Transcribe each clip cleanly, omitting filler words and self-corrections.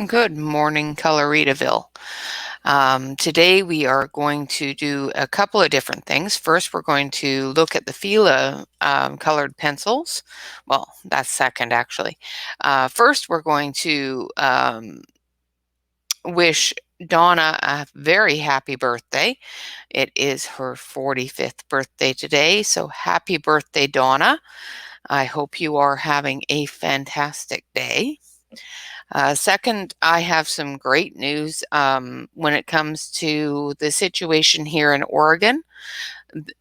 Good morning, Coloritaville. Today we are going to do a couple of different things. First, we're going to look at the Fila colored pencils. Well, that's second, actually. First, we're going to wish Donna a very happy birthday. It is her 45th birthday today, so happy birthday, Donna. I hope you are having a fantastic day. Second, I have some great news when it comes to the situation here in Oregon.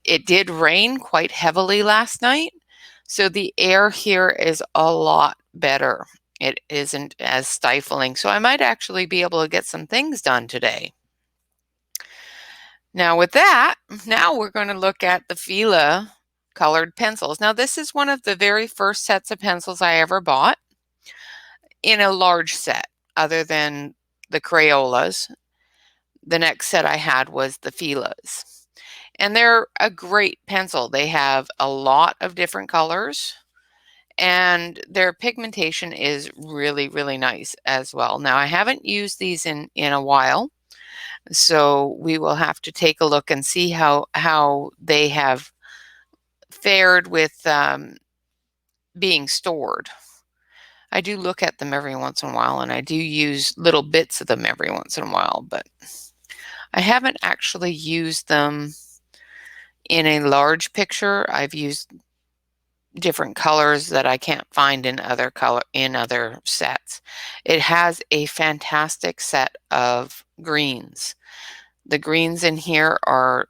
It did rain quite heavily last night, so the air here is a lot better. It isn't as stifling, so I might actually be able to get some things done today. Now with that, now we're going to look at the Fila colored pencils. Now this is one of the very first sets of pencils I ever bought in a large set, other than the Crayolas. The next set I had was the Filas. And they're a great pencil. They have a lot of different colors, and their pigmentation is really, really nice as well. Now, I haven't used these in a while, so we will have to take a look and see how they have fared with being stored. I do look at them every once in a while, and I do use little bits of them every once in a while, but I haven't actually used them in a large picture. I've used different colors that I can't find in other sets. It has a fantastic set of greens. The greens in here are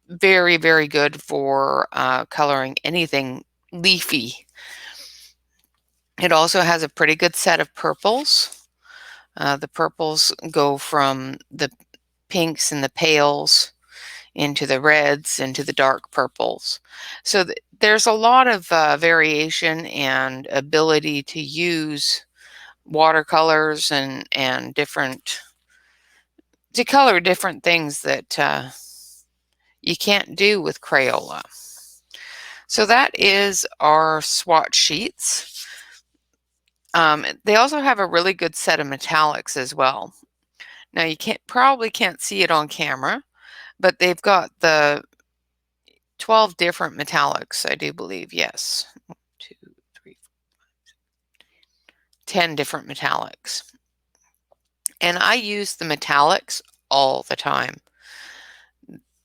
very, very good for coloring anything leafy. It also has a pretty good set of purples. The purples go from the pinks and the pales into the reds, into the dark purples. So there's a lot of variation and ability to use watercolors and different, to color different things that you can't do with Crayola. So that is our swatch sheets. They also have a really good set of metallics as well. Now you probably can't see it on camera, but they've got the 12 different metallics, I do believe. Yes. 1, 2, 3, 10 different metallics. And I use the metallics all the time.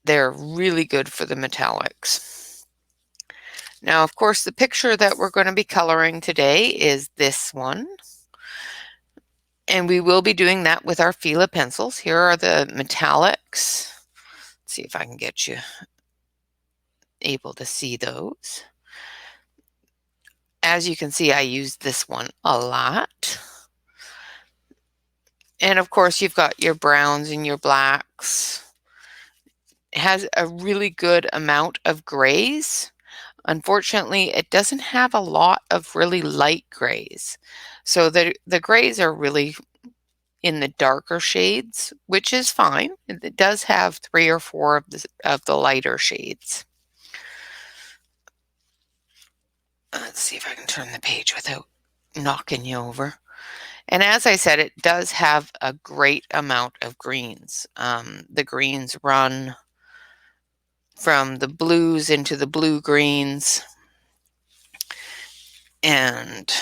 They're really good for the metallics. Now, of course, the picture that we're going to be coloring today is this one. And we will be doing that with our Fila pencils. Here are the metallics. Let's see if I can get you able to see those. As you can see, I use this one a lot. And of course, you've got your browns and your blacks. It has a really good amount of grays. Unfortunately, it doesn't have a lot of really light grays. So the grays are really in the darker shades, which is fine. It does have 3 or 4 of the lighter shades. Let's see if I can turn the page without knocking you over. And as I said, it does have a great amount of greens. The greens run from the blues into the blue greens and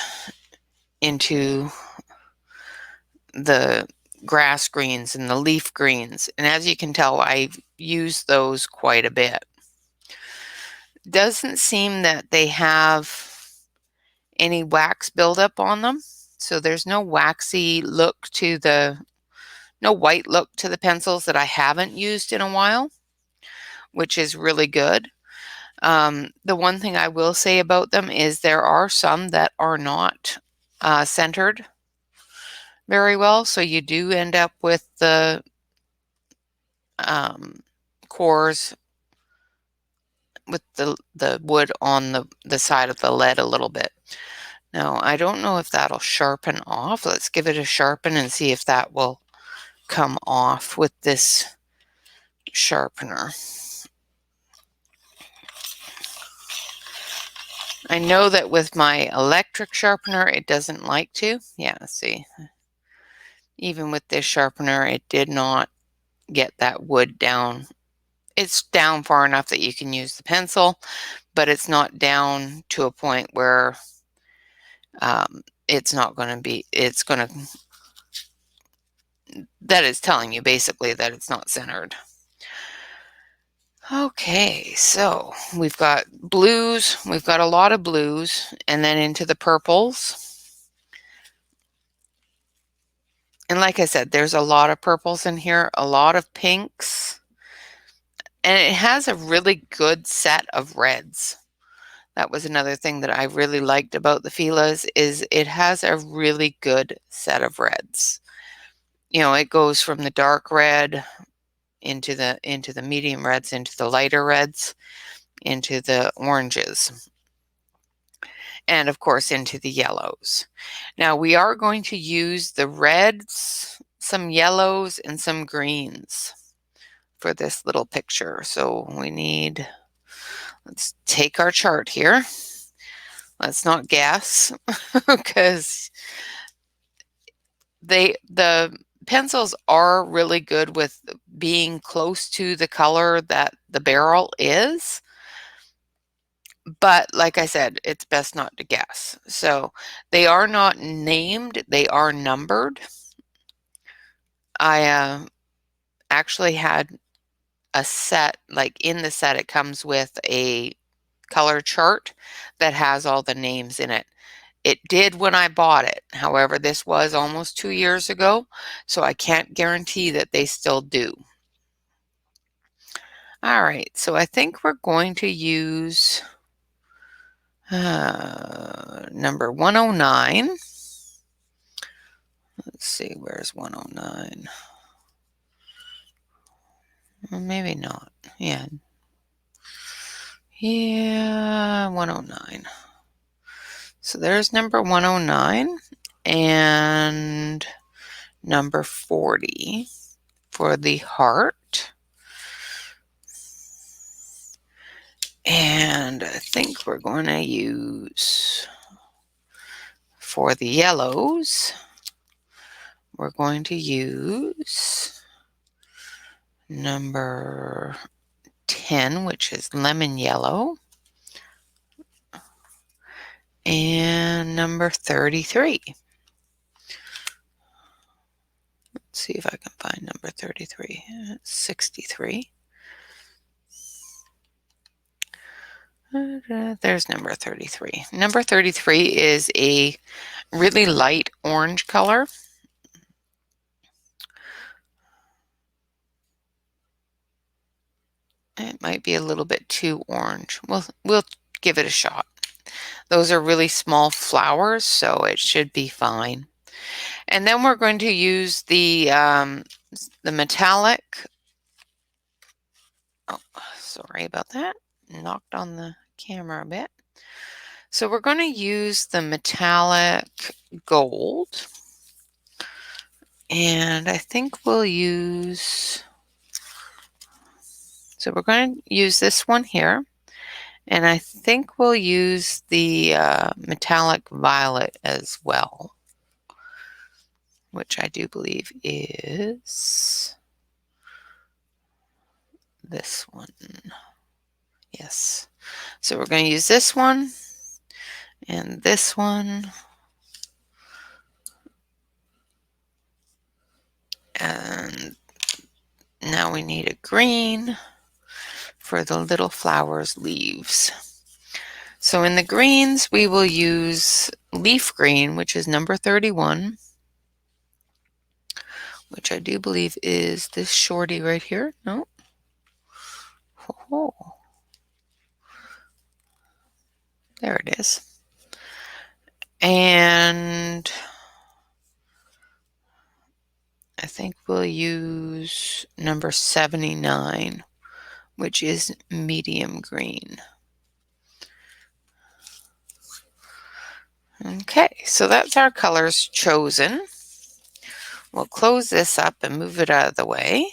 into the grass greens and the leaf greens. And as you can tell, I've used those quite a bit. Doesn't seem that they have any wax buildup on them. So there's no waxy look to no white look to the pencils that I haven't used in a while, which is really good. The one thing I will say about them is there are some that are not centered very well, so you do end up with the cores with the wood on the side of the lead a little bit. Now, I don't know if that'll sharpen off. Let's give it a sharpen and see if that will come off with this sharpener. I know that with my electric sharpener, it doesn't like to. Yeah, see, even with this sharpener, it did not get that wood down. It's down far enough that you can use the pencil, but it's not down to a point where it's not going to be, it's going to, that is telling you basically that it's not centered. Okay, so we've got blues, we've got a lot of blues, and then into the purples. And like I said, there's a lot of purples in here, a lot of pinks, and it has a really good set of reds. That was another thing that I really liked about the Filas is it has a really good set of reds. You know, it goes from the dark red into the medium reds, into the lighter reds, into the oranges, and of course into the yellows. Now we are going to use the reds, some yellows, and some greens for this little picture. So we need, let's take our chart here. Let's not guess because the pencils are really good with being close to the color that the barrel is. But like I said, it's best not to guess. So they are not named, they are numbered. I actually had a set, like in the set, it comes with a color chart that has all the names in it. It did when I bought it. However, this was almost 2 years ago, so I can't guarantee that they still do. All right, so I think we're going to use number 109. Let's see, where's 109? Or maybe not. Yeah. Yeah, 109. So there's number 109 and number 40 for the heart. And I think we're going to use, for the yellows, we're going to use number 10, which is lemon yellow, and number 33. Let's see if I can find number 33. 63. There's number 33. Number 33 is a really light orange color. It might be a little bit too orange. We'll give it a shot. Those are really small flowers, so it should be fine. And then we're going to use the metallic. Oh, sorry about that. Knocked on the camera a bit. So we're going to use the metallic gold. And I think we'll use, so we're going to use this one here. And I think we'll use the metallic violet as well, which I do believe is this one. Yes. So we're going to use this one and this one. And now we need a green for the little flowers leaves. So in the greens, we will use leaf green, which is number 31, which I do believe is this shorty right here. No. Oh. There it is. And I think we'll use number 79, which is medium green. Okay, so that's our colors chosen. We'll close this up and move it out of the way.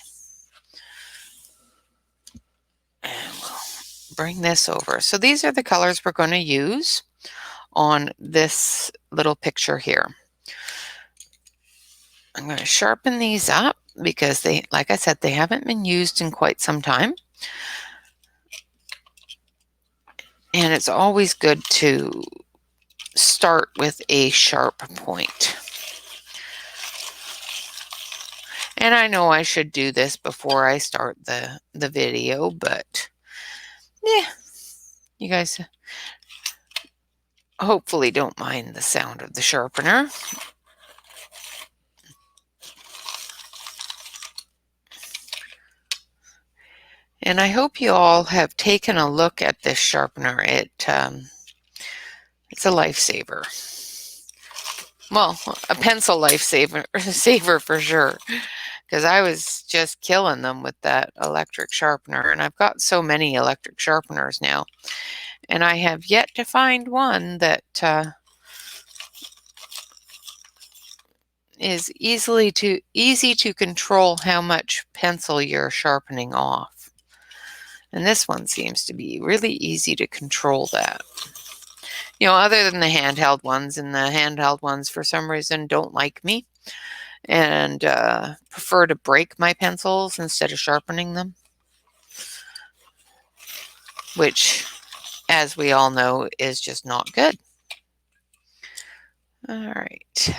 bring this over. So these are the colors we're going to use on this little picture here. I'm going to sharpen these up because they, like I said, they haven't been used in quite some time. And it's always good to start with a sharp point. And I know I should do this before I start the video, but yeah, you guys hopefully don't mind the sound of the sharpener. And I hope you all have taken a look at this sharpener. It's a lifesaver. Well, a pencil saver for sure, because I was just killing them with that electric sharpener. And I've got so many electric sharpeners now, and I have yet to find one that is easy to control how much pencil you're sharpening off. And this one seems to be really easy to control that. You know, other than the handheld ones, and the handheld ones for some reason don't like me and prefer to break my pencils instead of sharpening them, which, as we all know, is just not good. All right.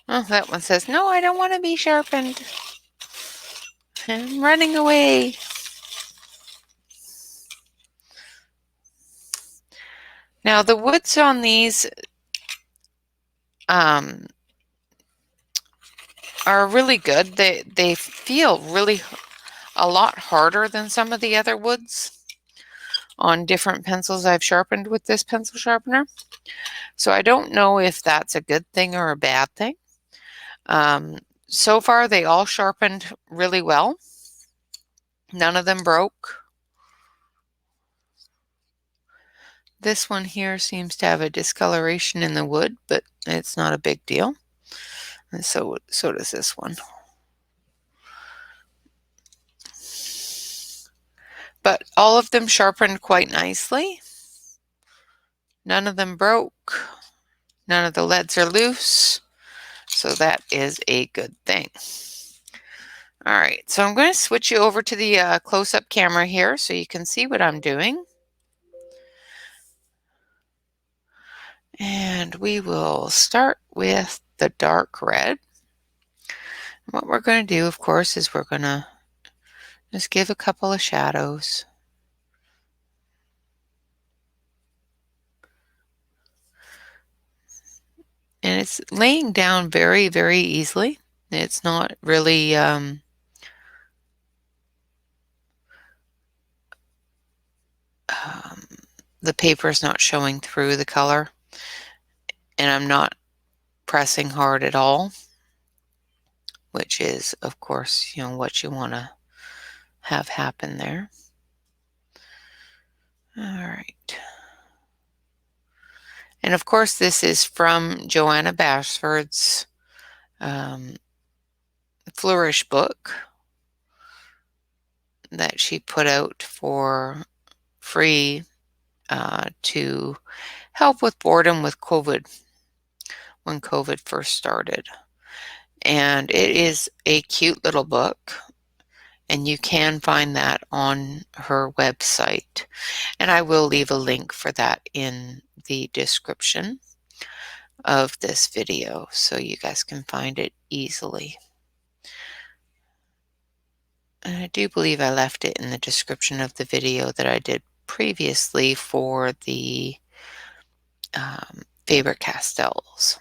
Oh, that one says, no, I don't want to be sharpened. I'm running away. Now, the woods on these are really good. They feel really a lot harder than some of the other woods on different pencils I've sharpened with this pencil sharpener. So I don't know if that's a good thing or a bad thing. So far, they all sharpened really well. None of them broke. This one here seems to have a discoloration in the wood, but it's not a big deal. And so does this one. But all of them sharpened quite nicely. None of them broke. None of the leads are loose. So that is a good thing. All right, so I'm going to switch you over to the close-up camera here so you can see what I'm doing. And we will start with the dark red. What we're going to do, of course, is we're going to just give a couple of shadows. And it's laying down very, very easily. It's not really the paper is not showing through the color, and I'm not pressing hard at all, which is, of course, you know, what you want to have happen there. All right. And of course, this is from Joanna Bashford's Flourish book that she put out for free to help with boredom with COVID, when COVID first started. And it is a cute little book, and you can find that on her website. And I will leave a link for that in the description of this video so you guys can find it easily. And I do believe I left it in the description of the video that I did previously for the favorite castles.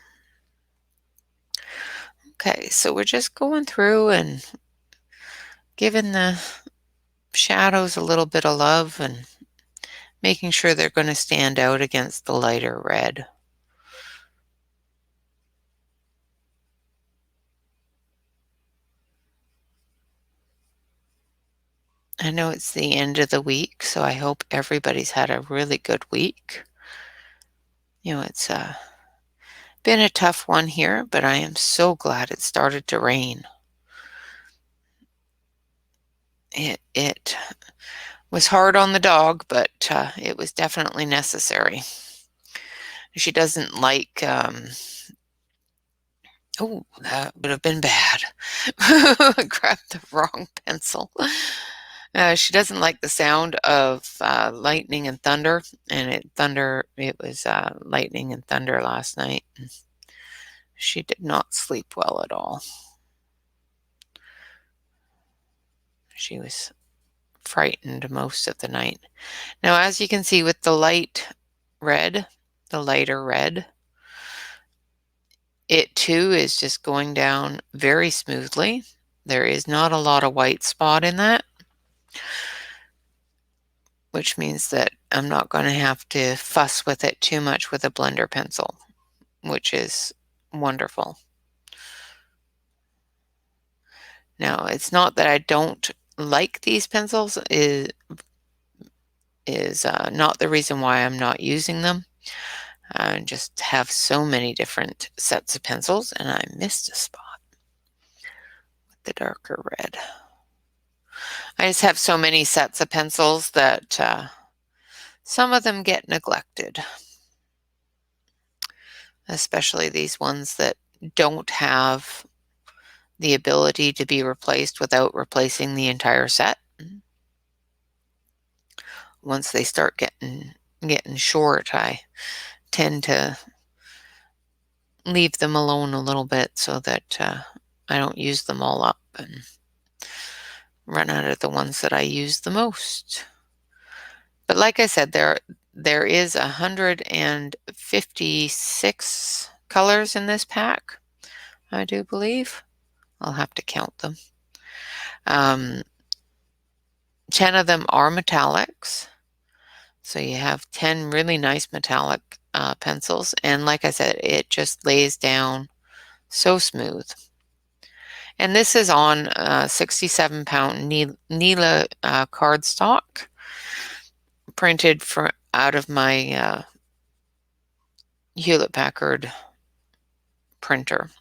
Okay, so we're just going through and giving the shadows a little bit of love and making sure they're going to stand out against the lighter red. I know it's the end of the week, so I hope everybody's had a really good week. You know, it's been a tough one here, but I am so glad it started to rain. it was hard on the dog, but it was definitely necessary. She doesn't like, oh, that would have been bad. I grabbed the wrong pencil. She doesn't like the sound of lightning and thunder, and it was lightning and thunder last night. She did not sleep well at all. She was frightened most of the night. Now, as you can see with the lighter red, it too is just going down very smoothly. There is not a lot of white spot in that, which means that I'm not going to have to fuss with it too much with a blender pencil, which is wonderful. Now, it's not that I don't like these pencils, is not the reason why I'm not using them. I just have so many different sets of pencils, and I missed a spot with the darker red. I just have so many sets of pencils that some of them get neglected, especially these ones that don't have the ability to be replaced without replacing the entire set. Once they start getting short, I tend to leave them alone a little bit so that I don't use them all up and run out of the ones that I use the most. But like I said, there is 156 colors in this pack, I do believe. I'll have to count them. 10 of them are metallics. So you have 10 really nice metallic pencils. And like I said, it just lays down so smooth. And this is on 67-pound Fila cardstock, printed out of my Hewlett-Packard printer.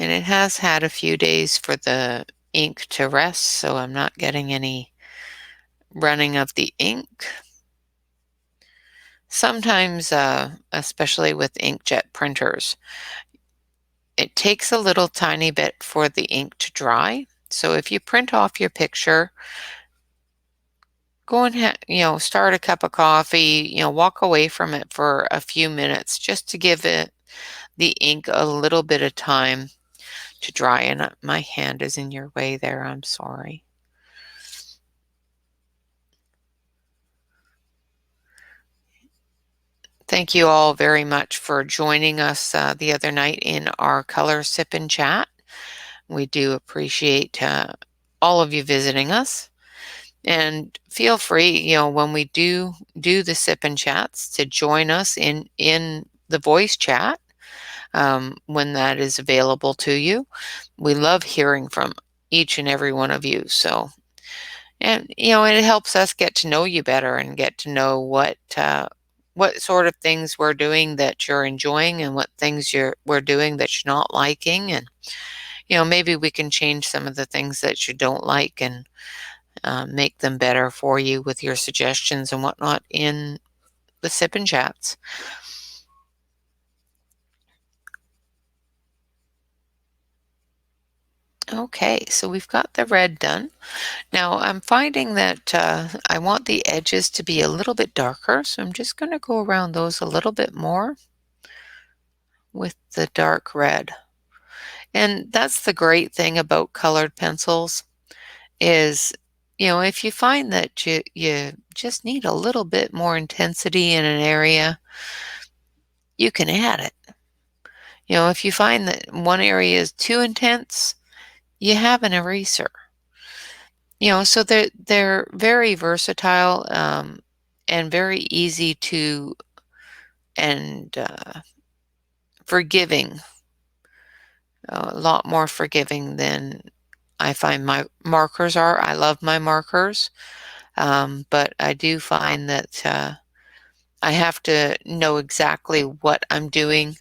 And it has had a few days for the ink to rest, so I'm not getting any running of the ink. Sometimes, especially with inkjet printers, it takes a little tiny bit for the ink to dry. So if you print off your picture, go and start a cup of coffee, walk away from it for a few minutes just to give it the ink a little bit of time to dry. And my hand is in your way there, I'm sorry. Thank you all very much for joining us the other night in our color sip and chat. We do appreciate all of you visiting us. And feel free, when we do the sip and chats, to join us in the voice chat when that is available to you. We love hearing from each and every one of you. So, and it helps us get to know you better and get to know what sort of things we're doing that you're enjoying and what things we're doing that you're not liking. And maybe we can change some of the things that you don't like and make them better for you with your suggestions and whatnot in the sip and chats. Okay, so we've got the red done. Now I'm finding that I want the edges to be a little bit darker, so I'm just going to go around those a little bit more with the dark red. And that's the great thing about colored pencils is, if you find that you just need a little bit more intensity in an area, you can add it. If you find that one area is too intense, you have an eraser. So they're very versatile and very easy to and forgiving. A lot more forgiving than I find my markers are. I love my markers, but I do find that I have to know exactly what I'm doing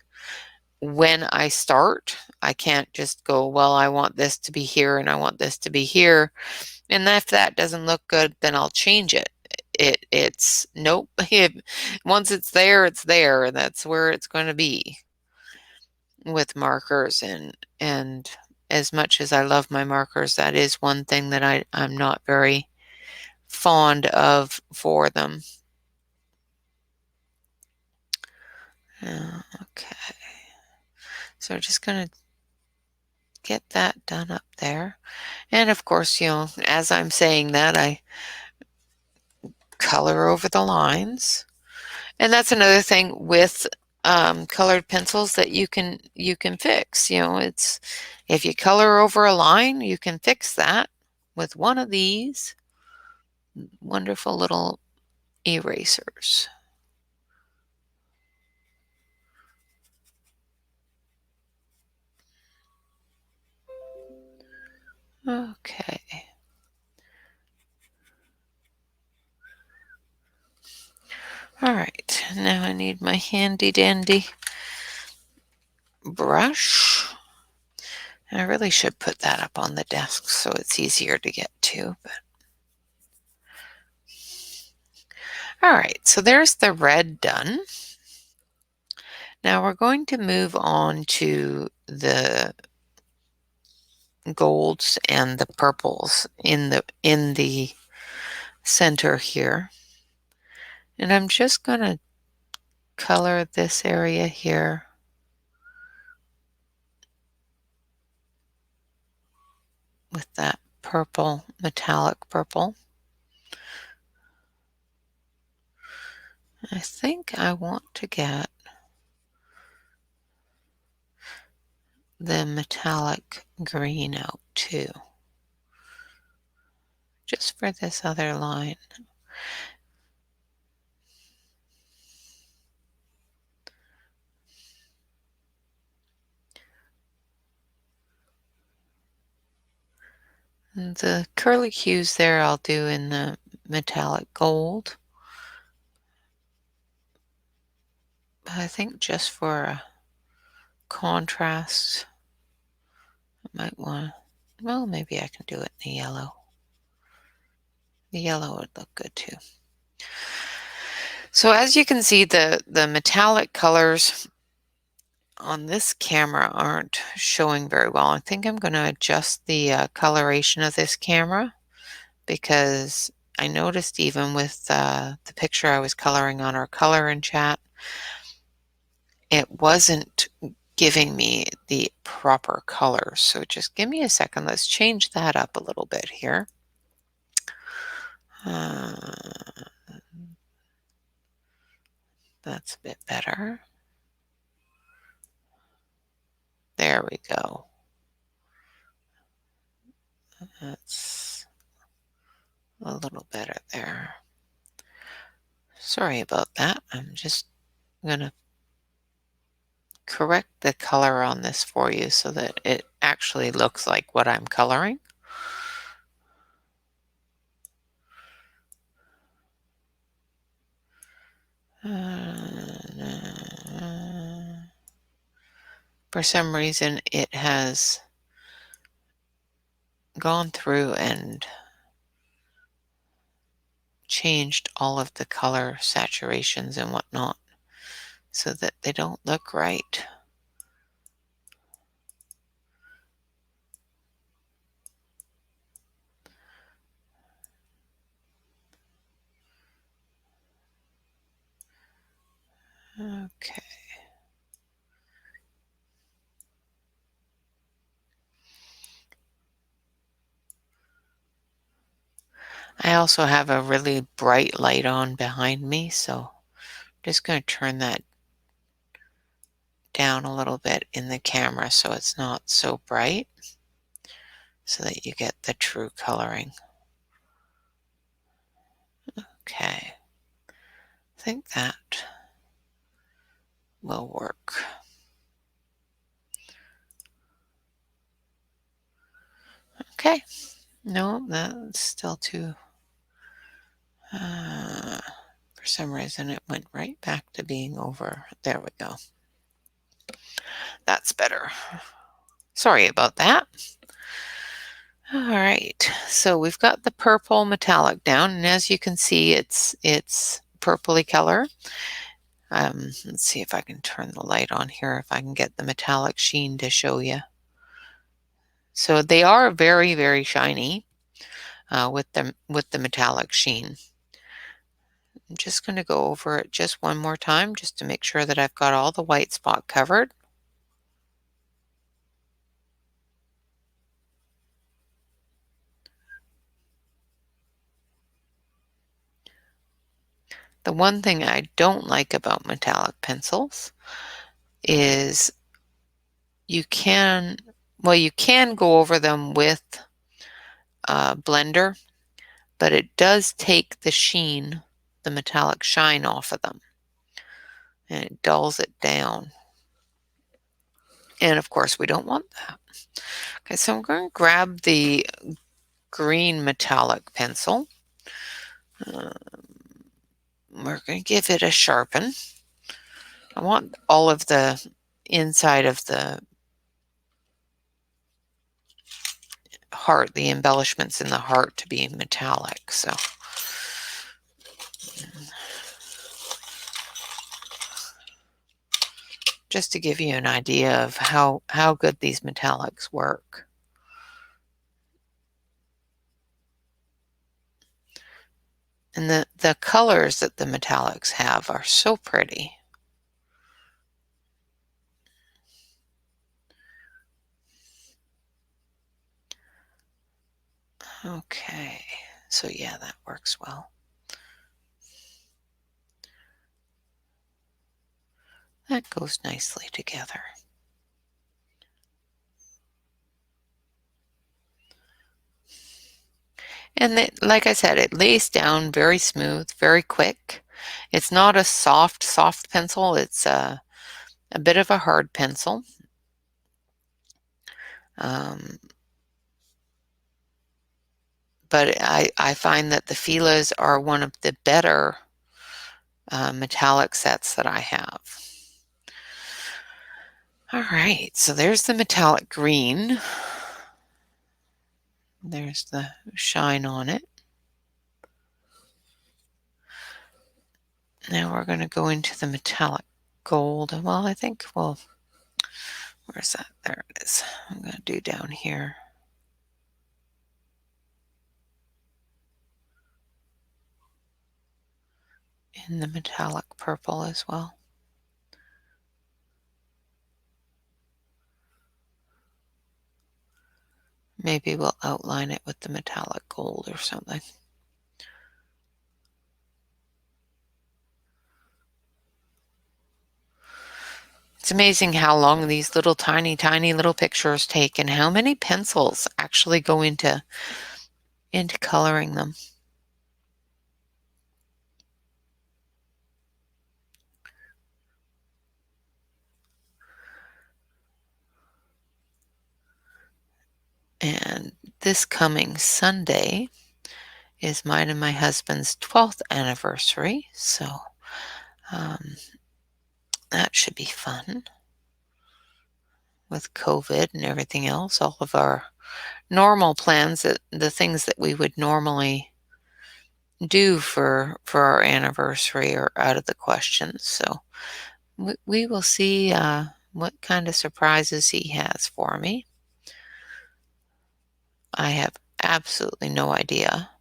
when I start, I can't just go, well, I want this to be here and I want this to be here. And if that doesn't look good, then I'll change it. It's nope. Once it's there, and that's where it's going to be with markers. And as much as I love my markers, that is one thing that I'm not very fond of for them. Okay. So we're just going to get that done up there. And of course, as I'm saying that, I color over the lines. And that's another thing with colored pencils that you can fix. It's if you color over a line, you can fix that with one of these wonderful little erasers. Okay. All right, now I need my handy dandy brush. I really should put that up on the desk so it's easier to get to. But all right, so there's the red done. Now we're going to move on to the golds and the purples in the center here. And I'm just going to color this area here with that purple, metallic purple. I think I want to get the metallic green out too, just for this other line. And the curly cues there I'll do in the metallic gold. But I think just for a contrast, I might want to, well, maybe I can do it in the yellow. The yellow would look good too. So as you can see, the metallic colors on this camera aren't showing very well. I think I'm going to adjust the coloration of this camera, because I noticed even with the picture I was coloring on our color in chat, it wasn't giving me the proper color. So just give me a second. Let's change that up a little bit here. That's a bit better. There we go. That's a little better there. Sorry about that. I'm just going to correct the color on this for you so that it actually looks like what I'm coloring. For some reason, it has gone through and changed all of the color saturations and whatnot so that they don't look right. Okay. I also have a really bright light on behind me, so I'm just going to turn that down a little bit in the camera so it's not so bright, so that you get the true coloring. Okay. I think that will work. Okay. No, that's still too... for some reason, it went right back to being over. There we go. That's better. Sorry about that. All right, so we've got the purple metallic down, and as you can see, it's purpley color. Let's see if I can turn the light on here, if I can get the metallic sheen to show you. So they are very, very shiny with the metallic sheen. I'm just going to go over it just one more time just to make sure that I've got all the white spot covered. The one thing I don't like about metallic pencils is you can go over them with a blender, but it does take the sheen, the metallic shine off of them, and it dulls it down. And of course, we don't want that. Okay, so I'm going to grab the green metallic pencil. We're going to give it a sharpen. I want all of the inside of the heart, the embellishments in the heart, to be metallic. So just to give you an idea of how good these metallics work. And the colors that the metallics have are so pretty. Okay, so yeah, that works well. That goes nicely together. And like I said, it lays down very smooth, very quick. It's not a soft pencil. It's a bit of a hard pencil. But I find that the Filas are one of the better metallic sets that I have. All right, so there's the metallic green. There's the shine on it. Now we're going to go into the metallic gold. Well, I think, well, where's that? There it is. I'm going to do down here. In the metallic purple as well. Maybe we'll outline it with the metallic gold or something. It's amazing how long these little tiny little pictures take and how many pencils actually go into coloring them. And this coming Sunday is mine and my husband's 12th anniversary, so that should be fun. With COVID and everything else, all of our normal plans, the things that we would normally do for our anniversary are out of the question. So we will see what kind of surprises he has for me. I have absolutely no idea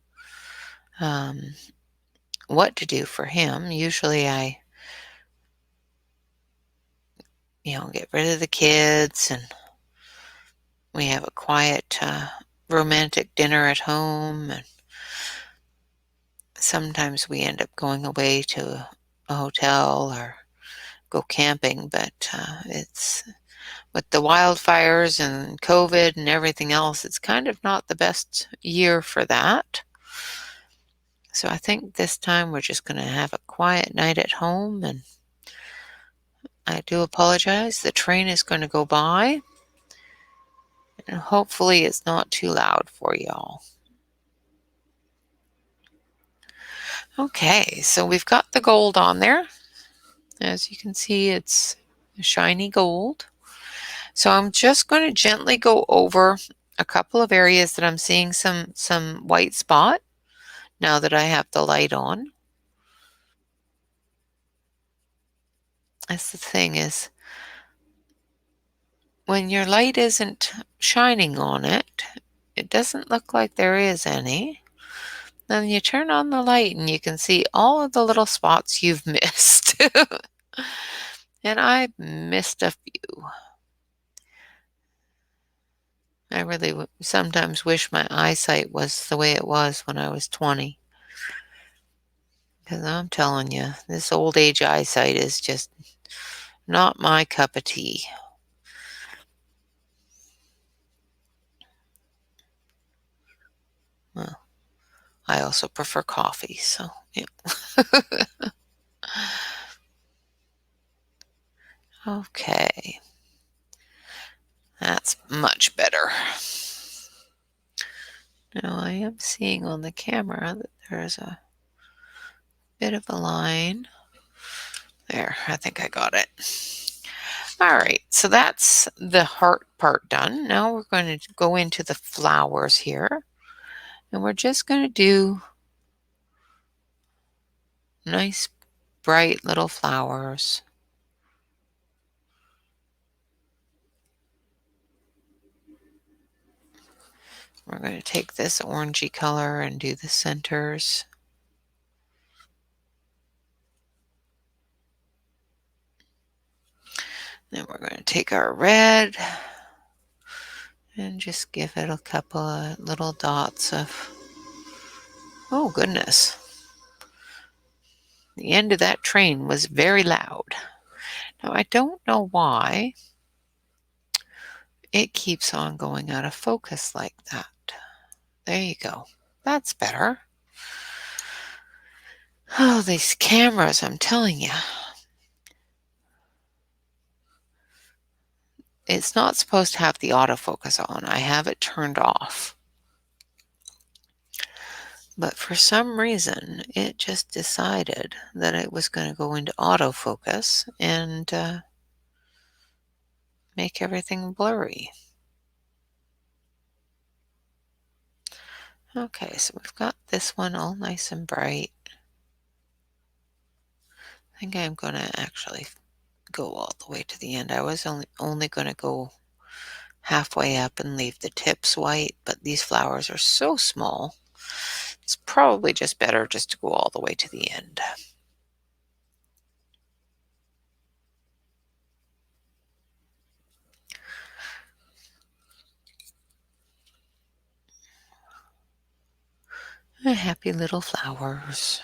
what to do for him. Usually I, get rid of the kids and we have a quiet romantic dinner at home, and sometimes we end up going away to a hotel or go camping, but it's with the wildfires and COVID and everything else, it's kind of not the best year for that. So I think this time we're just going to have a quiet night at home, and I do apologize. The train is going to go by, and hopefully it's not too loud for y'all. Okay, so we've got the gold on there. As you can see, it's shiny gold. So I'm just going to gently go over a couple of areas that I'm seeing some white spot now that I have the light on. That's the thing is, when your light isn't shining on it, it doesn't look like there is any. Then you turn on the light and you can see all of the little spots you've missed. And I missed a few. I really sometimes wish my eyesight was the way it was when I was 20. Because I'm telling you, this old age eyesight is just not my cup of tea. Well, I also prefer coffee, so yeah. Okay. That's much better. Now I am seeing on the camera that there's a bit of a line. There, I think I got it. All right, so that's the heart part done. Now we're going to go into the flowers here. And we're just going to do nice, bright little flowers. We're going to take this orangey color and do the centers. Then we're going to take our red and just give it a couple of little dots of, oh goodness. The end of that train was very loud. Now I don't know why it keeps on going out of focus like that. There you go. That's better. Oh, these cameras, I'm telling you. It's not supposed to have the autofocus on. I have it turned off. But for some reason, it just decided that it was going to go into autofocus and make everything blurry. Okay, so we've got this one all nice and bright. I think I'm going to actually go all the way to the end. I was only going to go halfway up and leave the tips white, but these flowers are so small. It's probably just better just to go all the way to the end. Happy little flowers.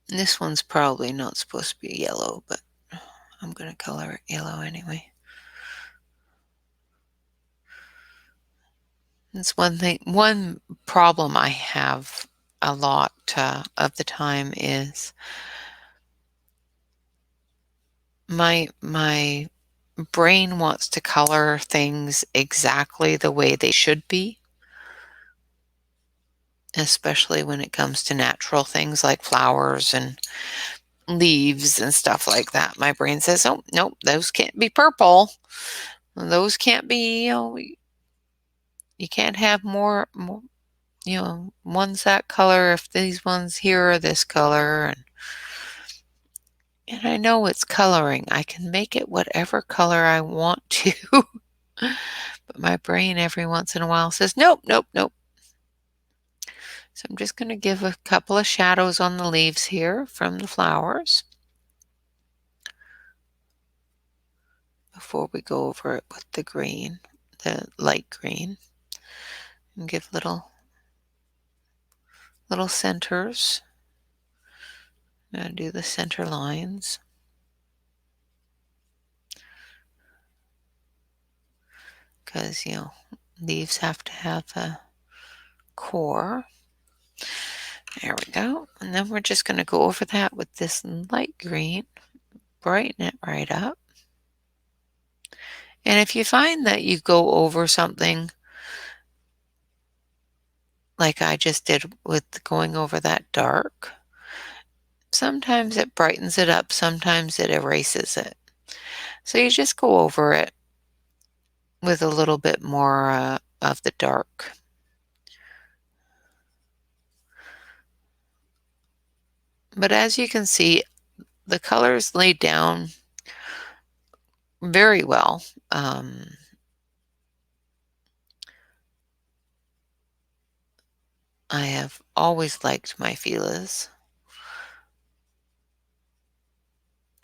This one's probably not supposed to be yellow, but I'm going to color it yellow anyway. That's one problem I have a lot of the time is my brain wants to color things exactly the way they should be, especially when it comes to natural things like flowers and leaves and stuff like that. My brain says, oh, nope, those can't be purple. Those can't be, you can't have more, one's that color if these ones here are this color. And I know it's coloring. I can make it whatever color I want to. But my brain every once in a while says, nope, nope, nope. So I'm just going to give a couple of shadows on the leaves here from the flowers before we go over it with the green, the light green, and give little centers. I'm going to do the center lines. Because, leaves have to have a core. There we go. And then we're just going to go over that with this light green, brighten it right up. And if you find that you go over something like I just did with going over that dark, sometimes it brightens it up, sometimes it erases it. So you just go over it with a little bit more of the dark. But as you can see, the colors lay down very well. I have always liked my Filas.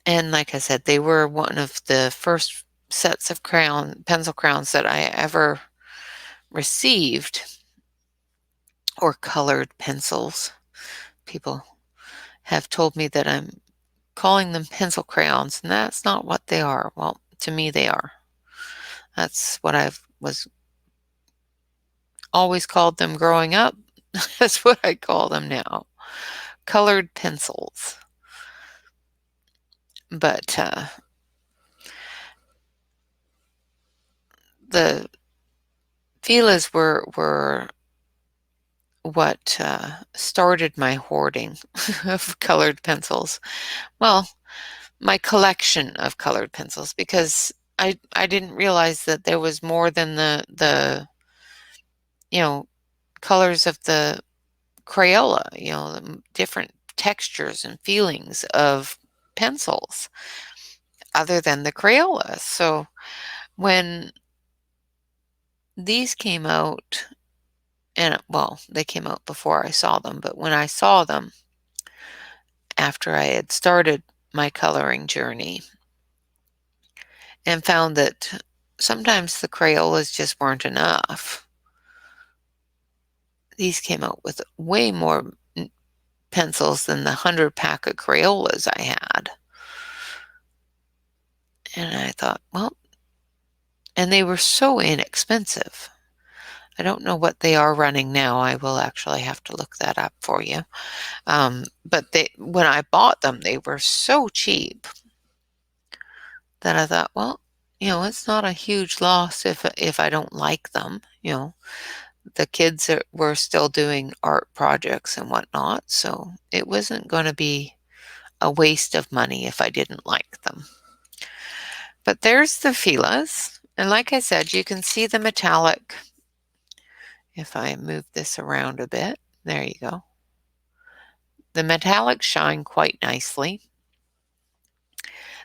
And like I said, they were one of the first sets of pencil crayons that I ever received, or colored pencils. People have told me that I'm calling them pencil crayons, and that's not what they are. Well, to me, they are. That's what I was always called them growing up. That's what I call them now. Colored pencils. But the Filas were what started my hoarding of colored pencils. Well, my collection of colored pencils, because I didn't realize that there was more than the colors of the Crayola, the different textures and feelings of pencils other than the Crayola. So when these came out, and well, they came out before I saw them, but when I saw them after I had started my coloring journey and found that sometimes the Crayolas just weren't enough, these came out with way more pencils than the 100-pack of Crayolas I had. And I thought, well, and they were so inexpensive. I don't know what they are running now. I will actually have to look that up for you. But when I bought them, they were so cheap that I thought, well, it's not a huge loss if I don't like them. The kids were still doing art projects and whatnot, so it wasn't going to be a waste of money if I didn't like them. But there's the Filas, and like I said, you can see the metallic. If I move this around a bit, there you go. The metallics shine quite nicely.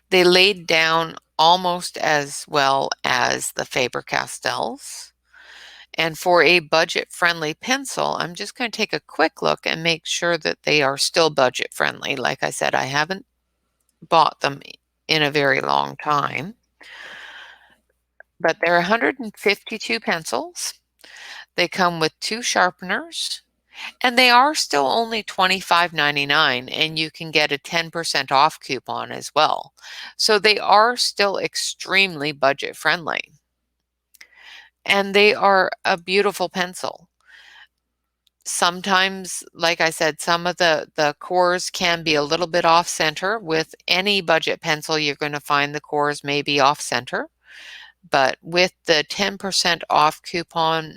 They laid down almost as well as the Faber-Castells. And for a budget-friendly pencil, I'm just going to take a quick look and make sure that they are still budget-friendly. Like I said, I haven't bought them in a very long time. But they're 152 pencils. They come with 2 sharpeners. And they are still only $25.99, and you can get a 10% off coupon as well. So they are still extremely budget friendly. And they are a beautiful pencil. Sometimes, like I said, some of the cores can be a little bit off center. With any budget pencil, you're going to find the cores may be off center. But with the 10% off coupon,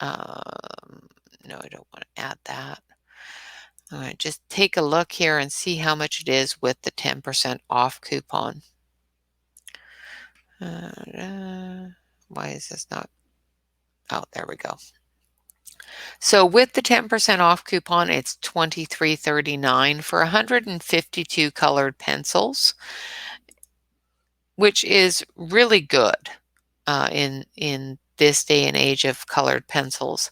no, I don't want to add that. All right, just take a look here and see how much it is with the 10% off coupon. Why is this not? Oh, there we go. So with the 10% off coupon, it's $23.39 for 152 colored pencils, which is really good in this day and age of colored pencils.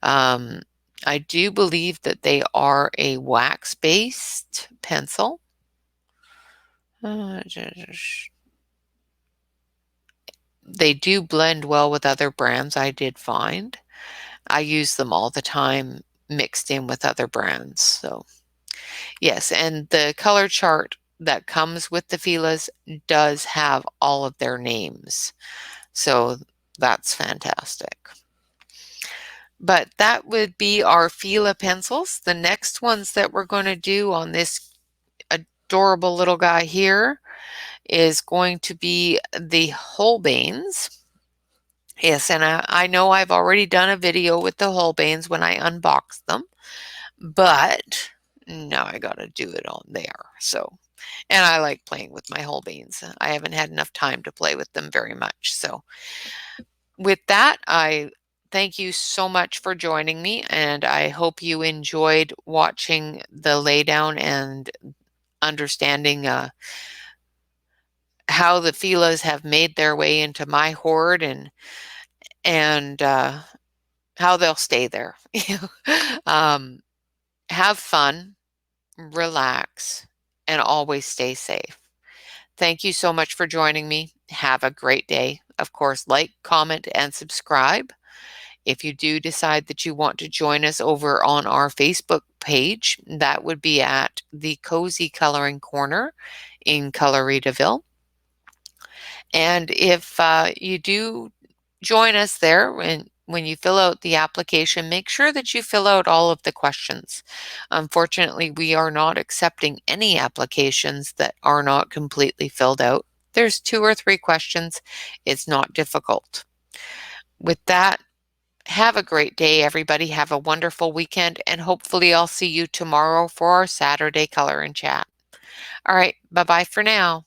I do believe that they are a wax-based pencil. They do blend well with other brands, I did find. I use them all the time mixed in with other brands. So yes, and the color chart that comes with the Filas does have all of their names. So that's fantastic. But that would be our Fila pencils. The next ones that we're going to do on this adorable little guy here is going to be the Holbeins. Yes, and I know I've already done a video with the Holbeins when I unboxed them, but now I gotta do it on there. So, and I like playing with my whole beans. I haven't had enough time to play with them very much. So with that, I thank you so much for joining me, and I hope you enjoyed watching the laydown and understanding how the Filas have made their way into my hoard, and how they'll stay there. um, have fun, relax, and always stay safe. Thank you so much for joining me. Have a great day. Of course, like, comment, and subscribe. If you do decide that you want to join us over on our Facebook page, that would be at the Cozy Coloring Corner in Coloritaville. And if you do join us there, when you fill out the application, make sure that you fill out all of the questions. Unfortunately, we are not accepting any applications that are not completely filled out. There's 2 or 3 questions. It's not difficult. With that, have a great day, everybody. Have a wonderful weekend, and hopefully I'll see you tomorrow for our Saturday color and chat. All right, bye-bye for now.